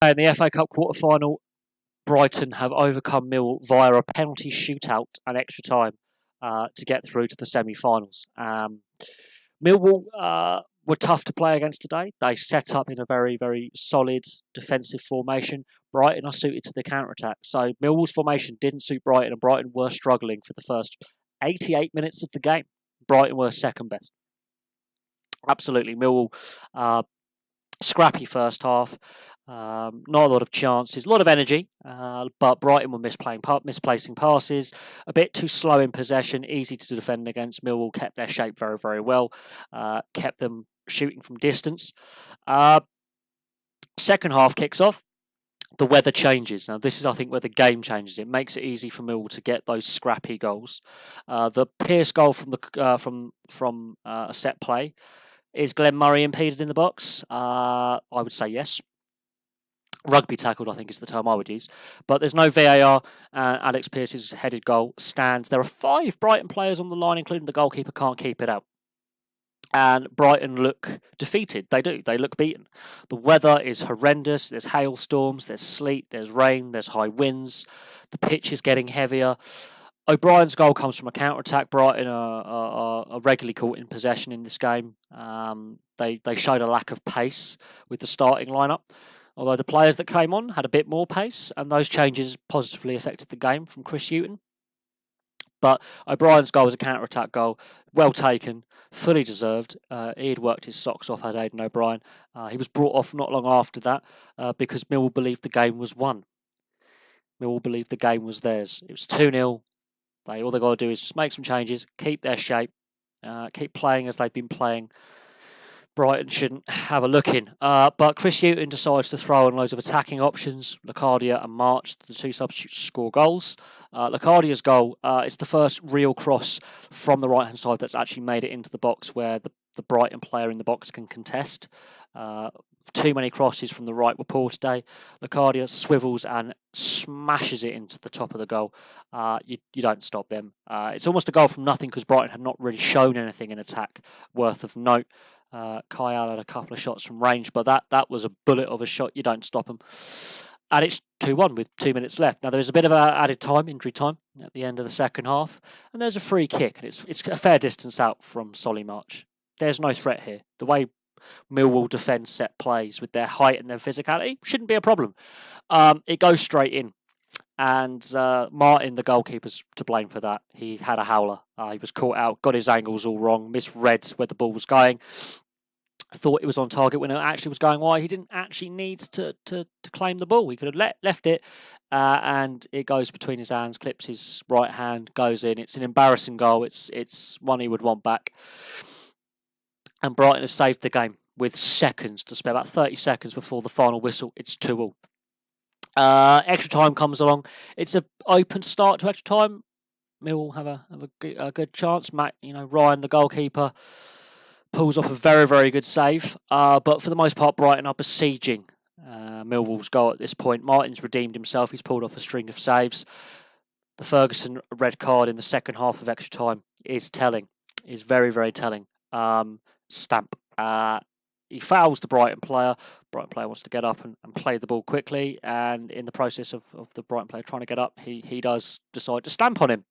In the FA Cup quarter-final, Brighton have overcome Millwall via a penalty shootout and extra time to get through to the semi-finals. Millwall were tough to play against today. They set up in a very, very solid defensive formation. Brighton are suited to the counter-attack. So Millwall's formation didn't suit Brighton, and Brighton were struggling for the first 88 minutes of the game. Brighton were second best. Absolutely. Millwall, scrappy first half. Not a lot of chances, a lot of energy, but Brighton were misplacing passes, a bit too slow in possession, easy to defend against. Millwall kept their shape very, very well, kept them shooting from distance. Second half kicks off. The weather changes. Now, this is, I think, where the game changes. It makes it easy for Millwall to get those scrappy goals. The Pearce goal from a set play. Is Glenn Murray impeded in the box? I would say yes. Rugby tackled, I think, is the term I would use. But there's no VAR. Alex Pearce's headed goal stands. There are 5 Brighton players on the line, including the goalkeeper, can't keep it out. And Brighton look defeated. They do. They look beaten. The weather is horrendous. There's hailstorms, there's sleet, there's rain, there's high winds. The pitch is getting heavier. O'Brien's goal comes from a counter-attack. Brighton are regularly caught in possession in this game. They showed a lack of pace with the starting lineup. Although the players that came on had a bit more pace, and those changes positively affected the game from Chris Hughton. But O'Brien's goal was a counter-attack goal, well taken, fully deserved. He had worked his socks off, had Aidan O'Brien. He was brought off not long after that because Millwall believed the game was won. Millwall believed the game was theirs. It was 2-0. All they got to do is just make some changes, keep their shape, keep playing as they've been playing. Brighton shouldn't have a look in. But Chris Hughton decides to throw in loads of attacking options. Locadia and March, the 2 substitutes, score goals. Locadia's goal, it's the first real cross from the right-hand side that's actually made it into the box where the Brighton player in the box can contest. Too many crosses from the right were poor today. Locadia swivels and smashes it into the top of the goal. You don't stop them. It's almost a goal from nothing because Brighton had not really shown anything in attack worth of note. Kyle had a couple of shots from range, but that was a bullet of a shot. You don't stop them. And it's 2-1 with 2 minutes left. Now, there's a bit of added time, injury time, at the end of the second half. And there's a free kick. And it's a fair distance out from Solly March. There's no threat here. The way Millwall defend set plays with their height and their physicality shouldn't be a problem. It goes straight in. And Martin, the goalkeeper's to blame for that. He had a howler. He was caught out, got his angles all wrong, misread where the ball was going. Thought it was on target when it actually was going wide. He didn't actually need to claim the ball. He could have left it, and it goes between his hands, clips his right hand, goes in. It's an embarrassing goal. It's one he would want back. And Brighton have saved the game with seconds to spare, about 30 seconds before the final whistle. It's 2-2. Extra time comes along. It's an open start to extra time. Millwall have a good chance. Ryan, the goalkeeper, pulls off a very, very good save. But for the most part, Brighton are besieging Millwall's goal at this point. Martin's redeemed himself. He's pulled off a string of saves. The Ferguson red card in the second half of extra time is telling. Is very, very telling. Stamp. He fouls the Brighton player. Brighton player wants to get up and play the ball quickly, and in the process of the Brighton player trying to get up, he does decide to stamp on him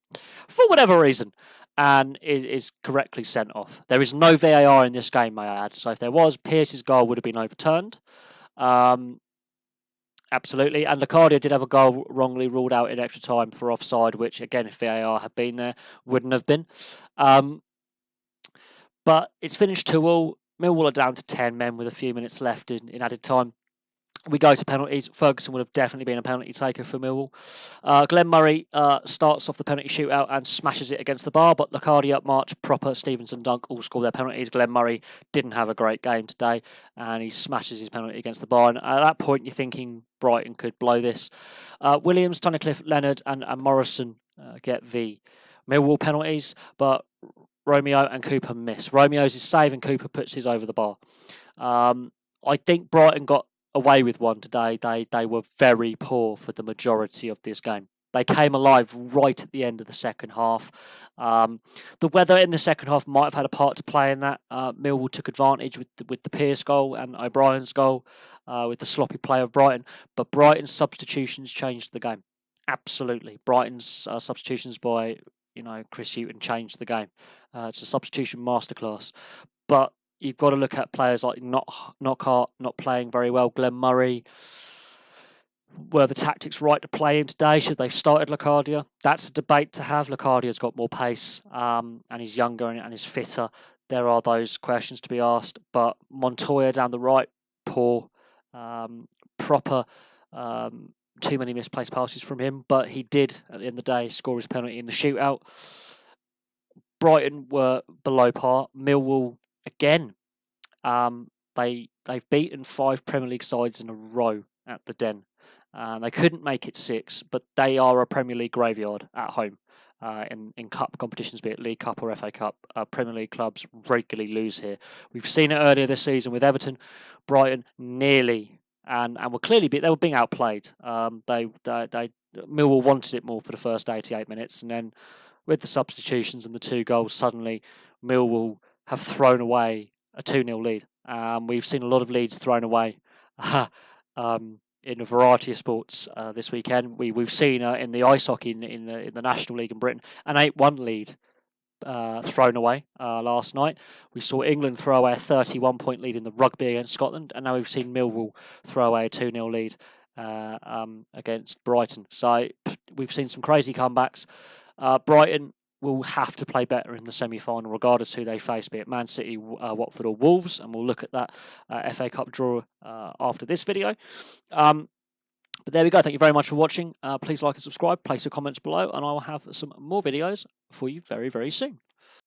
for whatever reason, and is correctly sent off. There is no VAR in this game, may I add. So if there was, Pearce's goal would have been overturned. Absolutely, and Locadia did have a goal wrongly ruled out in extra time for offside, which again, if VAR had been there, wouldn't have been. But it's finished 2-2. Millwall are down to 10 men with a few minutes left in added time. We go to penalties. Ferguson would have definitely been a penalty taker for Millwall. Glenn Murray starts off the penalty shootout and smashes it against the bar, but Locadia, March, Proper, Stevenson, Dunk all score their penalties. Glenn Murray didn't have a great game today, and he smashes his penalty against the bar. And at that point, you're thinking Brighton could blow this. Williams, Tunnicliffe, Leonard, and Morrison get the Millwall penalties, but Romeo and Cooper miss. Romeo's his save and Cooper puts his over the bar. I think Brighton got away with one today. They were very poor for the majority of this game. They came alive right at the end of the second half. The weather in the second half might have had a part to play in that. Millwall took advantage with the Pearce goal and O'Brien's goal, with the sloppy play of Brighton. But Brighton's substitutions changed the game. Absolutely, Brighton's substitutions by Chris Hughton changed the game. It's a substitution masterclass. But you've got to look at players like Knockhart not playing very well. Glenn Murray. Were the tactics right to play him today? Should they've started Locadia? That's a debate to have. Locadia's got more pace, and he's younger and he's fitter. There are those questions to be asked. But Montoya down the right, poor, proper. Too many misplaced passes from him, but he did at the end of the day score his penalty in the shootout. Brighton were below par. Millwall again. They've beaten 5 Premier League sides in a row at the Den. They couldn't make it 6, but they are a Premier League graveyard at home. In cup competitions, be it League Cup or FA Cup, Premier League clubs regularly lose here. We've seen it earlier this season with Everton. Brighton nearly and were clearly they were being outplayed. Millwall wanted it more for the first 88 minutes, and then with the substitutions and the 2 goals, suddenly Millwall have thrown away a 2-0 lead. We've seen a lot of leads thrown away in a variety of sports this weekend. We've seen in the ice hockey in the National League in Britain an 8-1 lead thrown away last night. We saw England throw away a 31-point lead in the rugby against Scotland, and now we've seen Millwall throw away a 2-0 lead against Brighton. So we've seen some crazy comebacks. Brighton will have to play better in the semi-final, regardless who they face, be it Man City, Watford or Wolves, and we'll look at that FA Cup draw after this video. But there we go. Thank you very much for watching. Please like and subscribe, place your comments below, and I will have some more videos for you very, very soon.